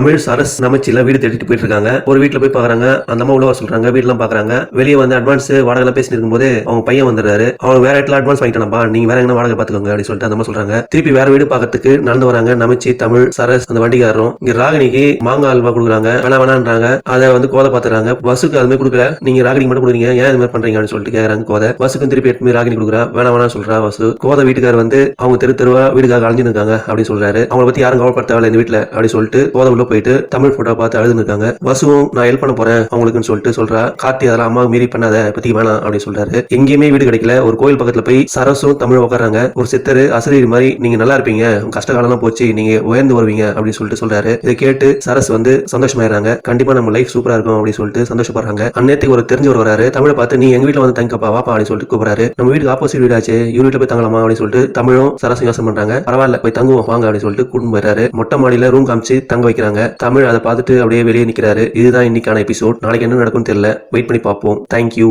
தமிழ் சரஸ் நமச்சில வீடு தேடிட்டு போயிட்டு இருக்காங்க. ஒரு வீட்டுல போய் பாக்குறாங்க. அந்த அம்மா உள்ள சொல்றாங்க. வீடுலாம் பாக்குறாங்க. வெளியே வந்து அட்வான்ஸ் வாடகை எல்லாம் பேசிட்டு இருக்கும்போது அவங்க பையன் வந்துடுறாரு. அவங்க வேற இடத்துல அட்வான்ஸ் வாங்கிட்டானப்பா, நீங்க வேற எங்க வாடகை பாத்துக்கோங்க அப்படின்னு சொல்லிட்டு அந்த அம்மா சொல்றாங்க. திருப்பி வேற வீடு பாக்கிறதுக்கு நடந்து வராங்க. நமச்சி, தமிழ், சரஸ் அந்த வண்டிக்காரரும். இங்க ராகினிக்கு மாங்காய் அல்வா கொடுக்குறாங்க. வேணான்றாங்க. அதை வந்து கோதை பாத்துறாங்க. வசுக்கு அதுமே கொடுக்கல. நீங்க ராகினி மட்டும் கொடுக்குறீங்க, ஏன் இது மாதிரி பண்றீங்க அப்படின்னு சொல்லிட்டு கேக்குறாங்க கோதை. வசுக்கும் திருப்பி எடுத்து ராகினி கொடுக்குறா. வேணாம் சொல்றா வசு. கோதை வீட்டுக்காரர் வந்து அவங்க தெருவா வீடுக்காக அழிஞ்சிருக்காங்க அப்படின்னு சொல்றாரு. அவங்களை பத்தி யாரும் கவலைப்படுத்த இந்த வீட்டுல அப்படி சொல்லிட்டு கோதை உள்ள போயிட்டு தமிழ் போட்டோ பார்த்து அழுது இருக்காங்க. வசுவும் நான் ஹெல்ப் பண்ண போறேன் அவங்களுக்குன்னு சொல்லிட்டு சொல்றா. கார்த்தி அதெல்லாம் அம்மா மீறி பண்ணாத, பத்தி வேணாம் அப்படின்னு சொல்றாரு. எங்கேயுமே வீடு கிடைக்கல. ஒரு கோயில் பக்கத்துல போய் சரசும் தமிழ் உட்காராங்க. ஒரு சித்தர் அசரீர் மாதிரி நீங்க நல்லா இருப்பீங்க, கஷ்ட காலம் போச்சு, நீங்க உயர்ந்து வருவீங்க அப்படின்னு சொல்லிட்டு சொல்றாரு. இதை கேட்டு சரஸ் வந்து சந்தோஷமாயிராங்க. கண்டிப்பா நம்ம லைஃப் சூப்பரா இருக்கும் அப்படின்னு சொல்லிட்டு சந்தோஷப்படுறாங்க. அந்நேரத்துக்கு ஒரு தெரிஞ்சவர் வராரு. தமிழை பார்த்து நீ எங்க வீட்டுல வந்து தங்கப்பா வாப்பா அப்படின்னு சொல்லிட்டு கூப்பிடுறாரு. நம்ம வீட்டுக்கு ஆப்போசிட் வீடாச்சு, இவரு வீட்டுல போய் தங்கலாமா அப்படின்னு சொல்லிட்டு தமிழும் சரசும் யோசனை பண்றாங்க. பரவாயில்ல போய் தங்குவோம் வாங்க அப்படின்னு சொல்லிட்டு கூட்டிட்டு போயிறாரு. மொட்டை மாடியில ரூம் காமிச்சு தங்க வைக்கிறாங்க. தமிழ் அதை பார்த்துட்டு அப்படியே வெளியே நிக்கிறாரு. இதுதான் இன்னைக்கான எபிசோட். நாளைக்கு என்ன நடக்கும்னு தெரியல. வெயிட் பண்ணி பார்ப்போம். தேங்க்யூ.